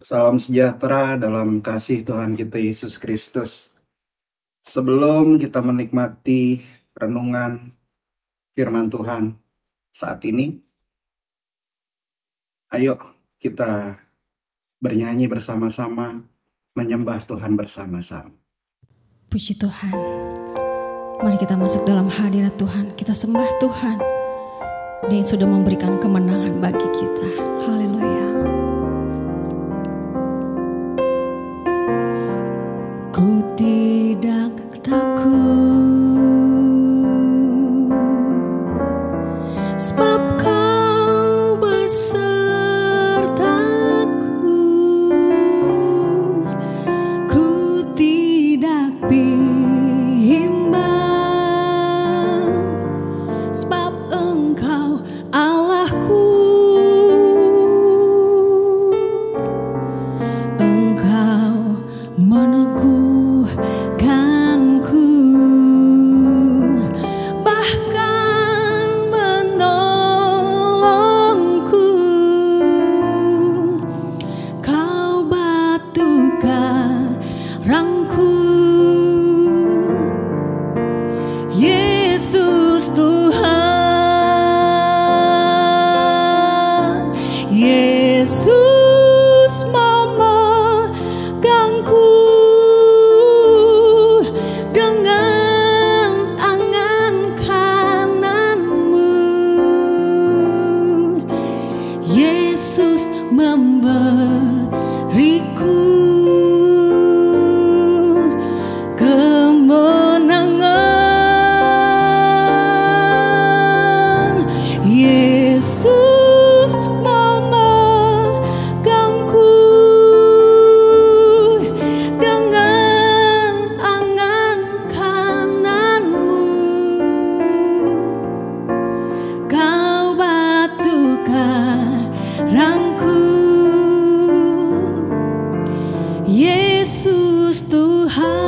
Salam sejahtera dalam kasih Tuhan kita Yesus Kristus. Sebelum kita menikmati renungan firman Tuhan saat ini, ayo kita bernyanyi bersama-sama, menyembah Tuhan bersama-sama. Puji Tuhan. Mari kita masuk dalam hadirat Tuhan. Kita sembah Tuhan. Dia yang sudah memberikan kemenangan bagi kita. Haleluya. Ku tidak takut, sebab Kau besertaku. Ku tidak bimbang, sebab Engkau Allahku. Engkau meneguhkanku, bahkan menolongku. Kau batu karangku, Yesus Tuhan. Yesus memegangku dengan tangan kananmu. Yesus memberiku kemenangan. Yesus memegangku dengan tangan kananmu. Kau batu karangku, Yesus Tuhan.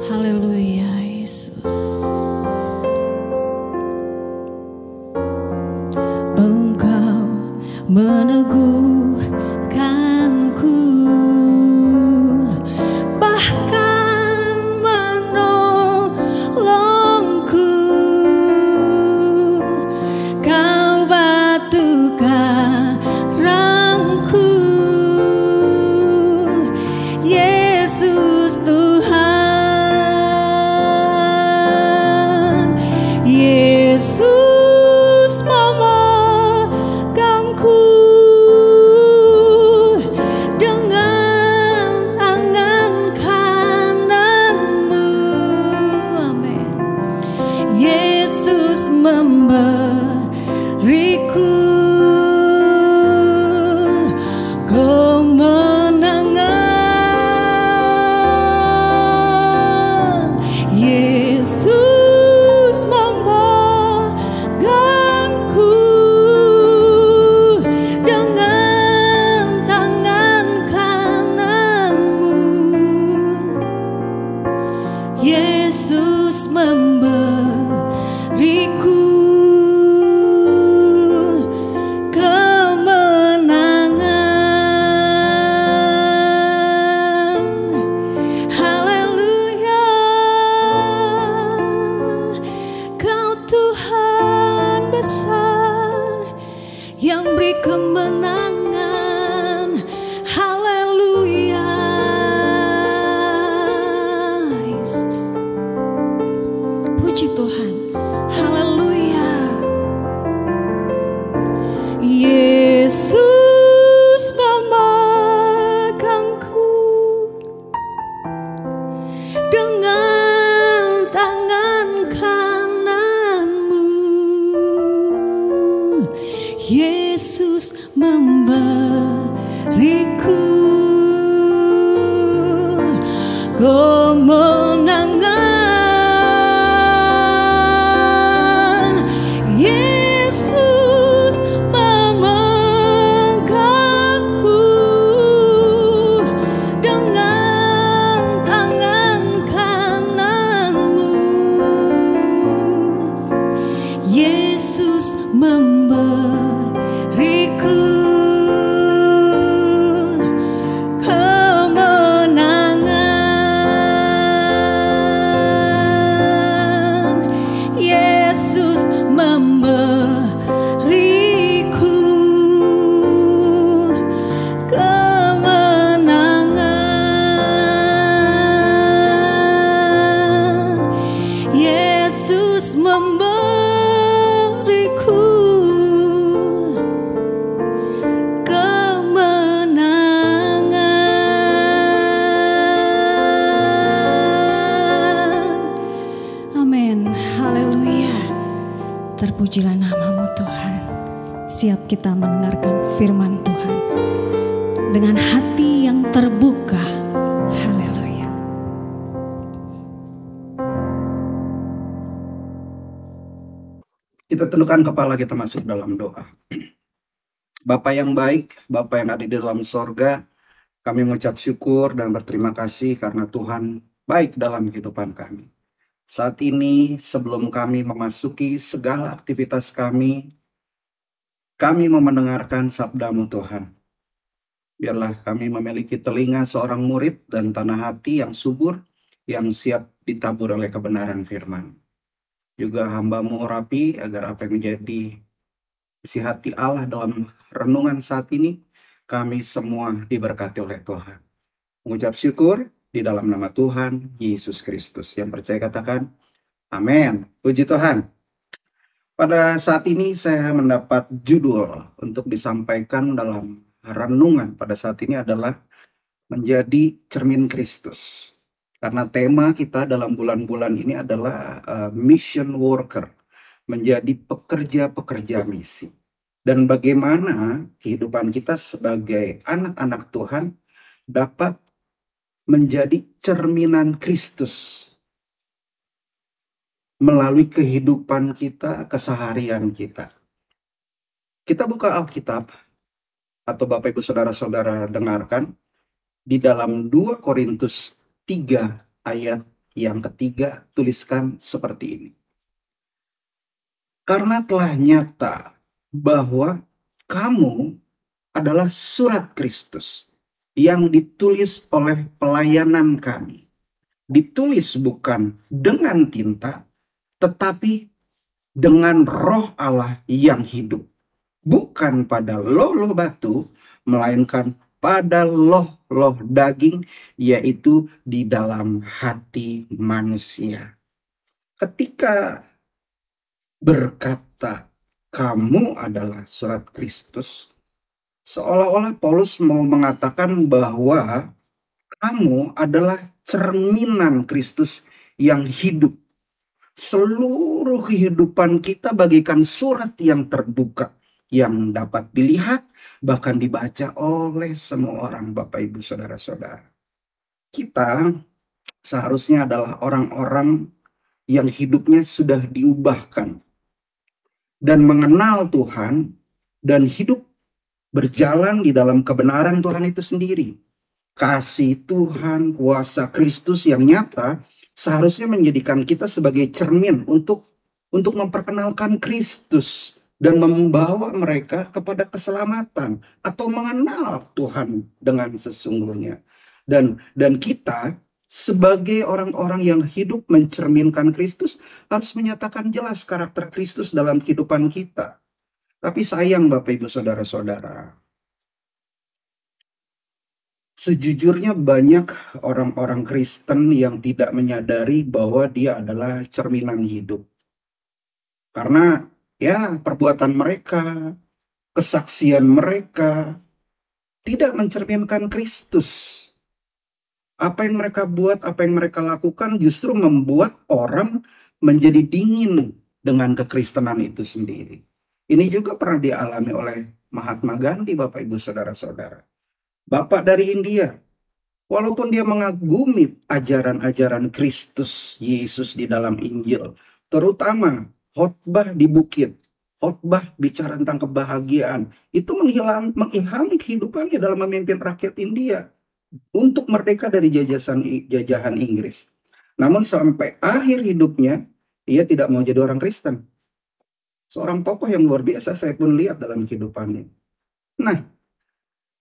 Haleluya Yesus. Engkau meneguhkanku, bahkan menolongku. Kau batu karangku, Yesus Tuhan. Yesus memegangku dengan tangan kananmu. Amin. Yesus memberiku kemenangan. Yesus memegangku dengan tangan kananmu. Yesus memberiku kemenangan. Haleluya. Kau Tuhan besar yang beri kemenangan. Haleluya. Yesus. Puji Tuhan. Haleluya. Yesus memegangku dengan tangan kananmu. Yesus memberiku kemenangan. Yesus memegangku dengan tangan kananmu. Yesus memberiku Terpujilah nama-Mu Tuhan. Siap kita mendengarkan firman Tuhan dengan hati yang terbuka. Haleluya. Kita tundukkan kepala, kita masuk dalam doa. Bapa yang baik, Bapa yang ada di dalam sorga, kami mengucap syukur dan berterima kasih karena Tuhan baik dalam kehidupan kami. Saat ini sebelum kami memasuki segala aktivitas kami mau mendengarkan sabda-Mu Tuhan. Biarlah kami memiliki telinga seorang murid dan tanah hati yang subur, yang siap ditabur oleh kebenaran firman. Juga hamba-Mu urapi agar apa yang menjadi isi hati Allah dalam renungan saat ini, kami semua diberkati oleh Tuhan. Mengucap syukur di dalam nama Tuhan Yesus Kristus. Yang percaya katakan, amin. Puji Tuhan. Pada saat ini saya mendapat judul untuk disampaikan dalam renungan pada saat ini adalah menjadi cermin Kristus. Karena tema kita dalam bulan-bulan ini adalah mission worker, menjadi pekerja-pekerja misi. Dan bagaimana kehidupan kita sebagai anak-anak Tuhan dapat menjadi cerminan Kristus melalui kehidupan kita, keseharian kita. Kita buka Alkitab, atau Bapak Ibu Saudara-saudara dengarkan, di dalam 2 Korintus 3 ayat yang ketiga tuliskan seperti ini. Karena telah nyata bahwa kamu adalah surat Kristus yang ditulis oleh pelayanan kami. Ditulis bukan dengan tinta, tetapi dengan Roh Allah yang hidup. Bukan pada loh-loh batu, melainkan pada loh-loh daging, yaitu di dalam hati manusia. Ketika berkata kamu adalah surat Kristus, seolah-olah Paulus mau mengatakan bahwa kamu adalah cerminan Kristus yang hidup. Seluruh kehidupan kita bagaikan surat yang terbuka, yang dapat dilihat, bahkan dibaca oleh semua orang, Bapak Ibu Saudara-saudara. Kita seharusnya adalah orang-orang yang hidupnya sudah diubahkan dan mengenal Tuhan dan hidup berjalan di dalam kebenaran Tuhan itu sendiri. Kasih Tuhan, kuasa Kristus yang nyata seharusnya menjadikan kita sebagai cermin untuk memperkenalkan Kristus dan membawa mereka kepada keselamatan atau mengenal Tuhan dengan sesungguhnya. Dan kita sebagai orang-orang yang hidup mencerminkan Kristus harus menyatakan jelas karakter Kristus dalam kehidupan kita. Tapi sayang Bapak Ibu Saudara-saudara, sejujurnya banyak orang-orang Kristen yang tidak menyadari bahwa dia adalah cerminan hidup. Karena ya perbuatan mereka, kesaksian mereka tidak mencerminkan Kristus. Apa yang mereka buat, apa yang mereka lakukan justru membuat orang menjadi dingin dengan kekristenan itu sendiri. Ini juga pernah dialami oleh Mahatma Gandhi, Bapak Ibu Saudara-saudara. Bapak dari India, walaupun dia mengagumi ajaran-ajaran Kristus Yesus di dalam Injil, terutama khotbah di bukit, khotbah bicara tentang kebahagiaan, itu mengilhami kehidupannya dalam memimpin rakyat India untuk merdeka dari jajahan Inggris. Namun sampai akhir hidupnya, ia tidak mau jadi orang Kristen. Seorang tokoh yang luar biasa saya pun lihat dalam kehidupannya. Nah,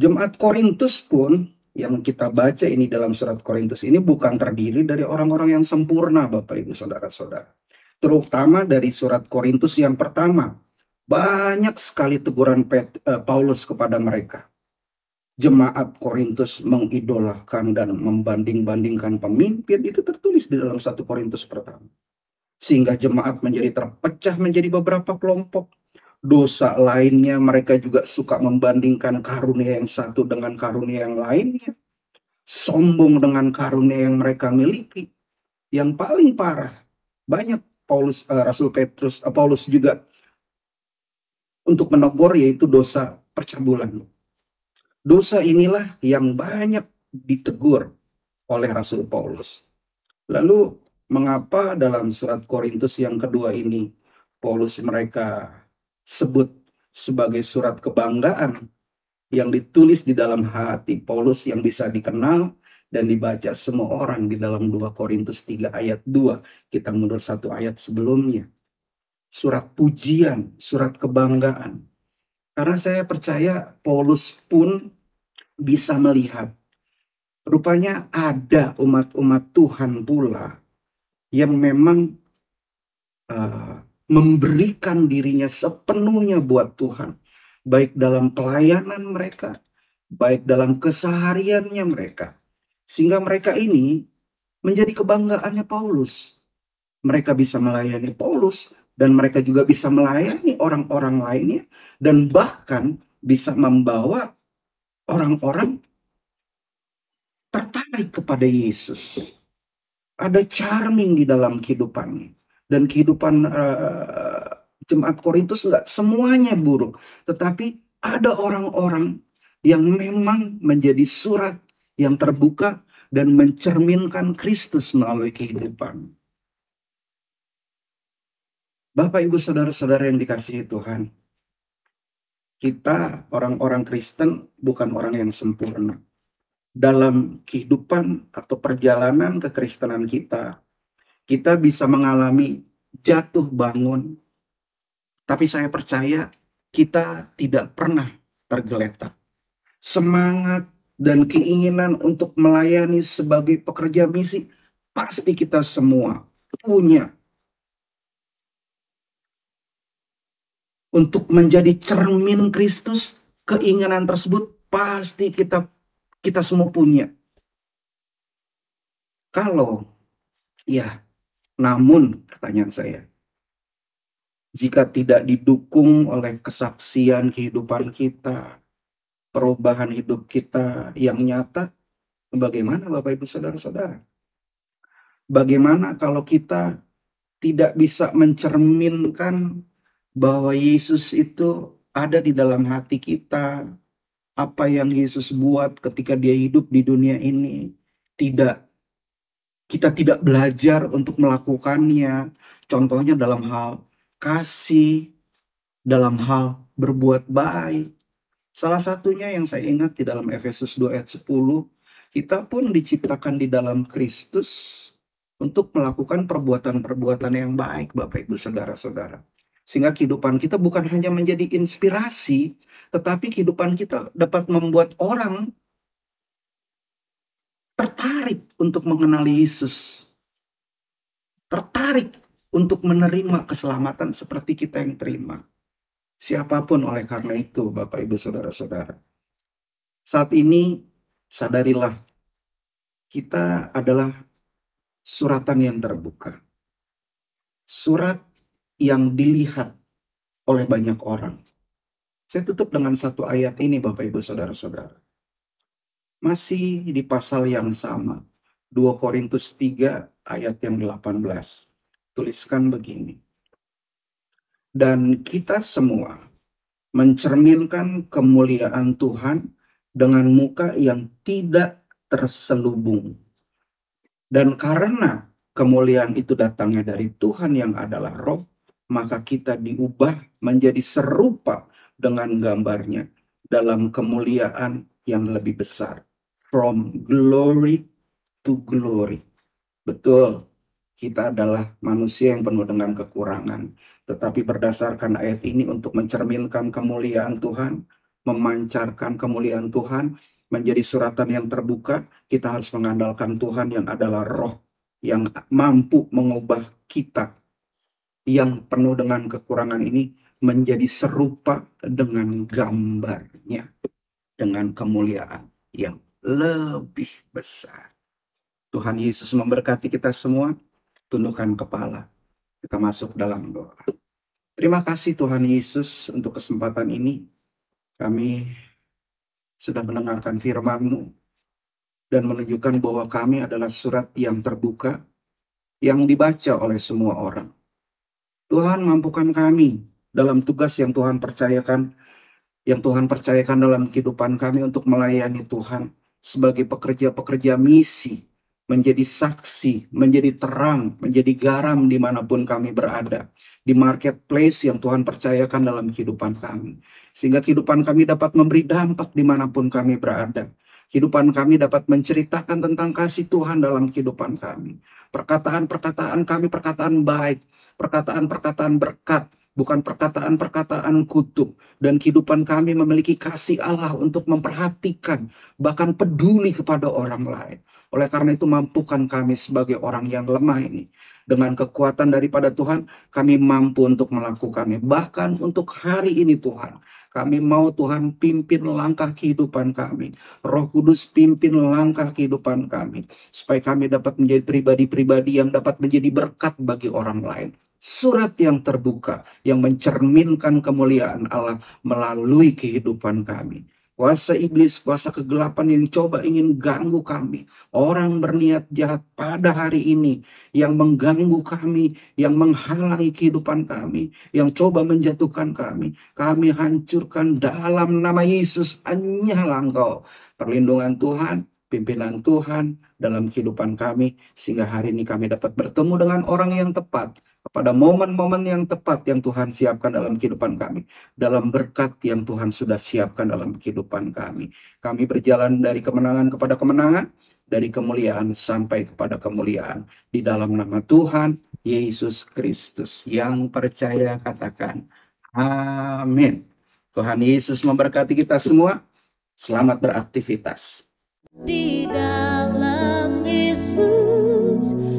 Jemaat Korintus pun yang kita baca ini dalam surat Korintus ini bukan terdiri dari orang-orang yang sempurna, Bapak Ibu Saudara-saudara. Terutama dari surat Korintus yang pertama. Banyak sekali teguran Paulus kepada mereka. Jemaat Korintus mengidolakan dan membanding-bandingkan pemimpin, itu tertulis di dalam 1 Korintus pertama. Sehingga jemaat menjadi terpecah menjadi beberapa kelompok. Dosa lainnya, mereka juga suka membandingkan karunia yang satu dengan karunia yang lainnya. Sombong dengan karunia yang mereka miliki. Yang paling parah, banyak Paulus juga untuk menegur, yaitu dosa percabulan. Dosa inilah yang banyak ditegur oleh Rasul Paulus. Lalu mengapa dalam surat Korintus yang kedua ini Paulus mereka sebut sebagai surat kebanggaan yang ditulis di dalam hati Paulus, yang bisa dikenal dan dibaca semua orang di dalam 2 Korintus 3 ayat 2. Kita mundur satu ayat sebelumnya. Surat pujian, surat kebanggaan. Karena saya percaya Paulus pun bisa melihat, rupanya ada umat-umat Tuhan pula yang memang memberikan dirinya sepenuhnya buat Tuhan, baik dalam pelayanan mereka, baik dalam kesehariannya mereka, sehingga mereka ini menjadi kebanggaannya Paulus. Mereka bisa melayani Paulus, dan mereka juga bisa melayani orang-orang lainnya, dan bahkan bisa membawa orang-orang tertarik kepada Yesus. Ada charming di dalam kehidupannya. Dan kehidupan jemaat Korintus nggak semuanya buruk. Tetapi ada orang-orang yang memang menjadi surat yang terbuka dan mencerminkan Kristus melalui kehidupan. Bapak, Ibu, Saudara-saudara yang dikasihi Tuhan, kita orang-orang Kristen bukan orang yang sempurna. Dalam kehidupan atau perjalanan kekristenan kita bisa mengalami jatuh bangun. Tapi saya percaya kita tidak pernah tergeletak. Semangat dan keinginan untuk melayani sebagai pekerja misi pasti kita semua punya. Untuk menjadi cermin Kristus, keinginan tersebut pasti kita semua punya. Namun pertanyaan saya, jika tidak didukung oleh kesaksian kehidupan kita, perubahan hidup kita yang nyata, bagaimana Bapak Ibu Saudara-saudara? Bagaimana kalau kita tidak bisa mencerminkan bahwa Yesus itu ada di dalam hati kita, apa yang Yesus buat ketika dia hidup di dunia ini, kita tidak belajar untuk melakukannya, contohnya dalam hal kasih, dalam hal berbuat baik. Salah satunya yang saya ingat di dalam Efesus 2 ayat 10, kita pun diciptakan di dalam Kristus untuk melakukan perbuatan-perbuatan yang baik, Bapak Ibu Saudara-saudara. Sehingga kehidupan kita bukan hanya menjadi inspirasi, tetapi kehidupan kita dapat membuat orang tertarik untuk mengenali Yesus. Tertarik untuk menerima keselamatan seperti kita yang terima. Siapapun oleh karena itu, Bapak Ibu Saudara-saudara. Saat ini, sadarilah, kita adalah suratan yang terbuka. Surat yang dilihat oleh banyak orang. Saya tutup dengan satu ayat ini, Bapak Ibu Saudara-saudara. Masih di pasal yang sama, 2 Korintus 3 ayat yang 18. Tuliskan begini. Dan kita semua mencerminkan kemuliaan Tuhan dengan muka yang tidak terselubung. Dan karena kemuliaan itu datangnya dari Tuhan yang adalah Roh, maka kita diubah menjadi serupa dengan gambarnya dalam kemuliaan yang lebih besar. From glory to glory. Betul, kita adalah manusia yang penuh dengan kekurangan. Tetapi berdasarkan ayat ini, untuk mencerminkan kemuliaan Tuhan, memancarkan kemuliaan Tuhan, menjadi suratan yang terbuka, kita harus mengandalkan Tuhan yang adalah Roh, yang mampu mengubah kita yang penuh dengan kekurangan ini menjadi serupa dengan gambarnya, dengan kemuliaan yang lebih besar. Tuhan Yesus memberkati kita semua. Tundukkan kepala, kita masuk dalam doa. Terima kasih Tuhan Yesus untuk kesempatan ini. Kami sudah mendengarkan firman-Mu dan menunjukkan bahwa kami adalah surat yang terbuka, yang dibaca oleh semua orang. Tuhan, mampukan kami dalam tugas yang Tuhan percayakan dalam kehidupan kami untuk melayani Tuhan sebagai pekerja-pekerja misi, menjadi saksi, menjadi terang, menjadi garam dimanapun kami berada, di marketplace yang Tuhan percayakan dalam kehidupan kami, sehingga kehidupan kami dapat memberi dampak dimanapun kami berada. Kehidupan kami dapat menceritakan tentang kasih Tuhan dalam kehidupan kami. Perkataan-perkataan kami, perkataan baik, perkataan-perkataan berkat, bukan perkataan-perkataan kutuk. Dan kehidupan kami memiliki kasih Allah untuk memperhatikan, bahkan peduli kepada orang lain. Oleh karena itu, mampukan kami sebagai orang yang lemah ini, dengan kekuatan daripada Tuhan, kami mampu untuk melakukannya. Bahkan untuk hari ini Tuhan, kami mau Tuhan pimpin langkah kehidupan kami. Roh Kudus pimpin langkah kehidupan kami, supaya kami dapat menjadi pribadi-pribadi yang dapat menjadi berkat bagi orang lain. Surat yang terbuka yang mencerminkan kemuliaan Allah melalui kehidupan kami. Kuasa iblis, kuasa kegelapan yang coba ingin ganggu kami, orang berniat jahat pada hari ini yang mengganggu kami, yang menghalangi kehidupan kami, yang coba menjatuhkan kami hancurkan dalam nama Yesus. Hanyalah Engkau, perlindungan Tuhan, pimpinan Tuhan dalam kehidupan kami, sehingga hari ini kami dapat bertemu dengan orang yang tepat, pada momen-momen yang tepat yang Tuhan siapkan dalam kehidupan kami, dalam berkat yang Tuhan sudah siapkan dalam kehidupan kami. Kami berjalan dari kemenangan kepada kemenangan, dari kemuliaan sampai kepada kemuliaan. Di dalam nama Tuhan Yesus Kristus. Yang percaya katakan amin. Tuhan Yesus memberkati kita semua. Selamat beraktivitas. Di dalam Yesus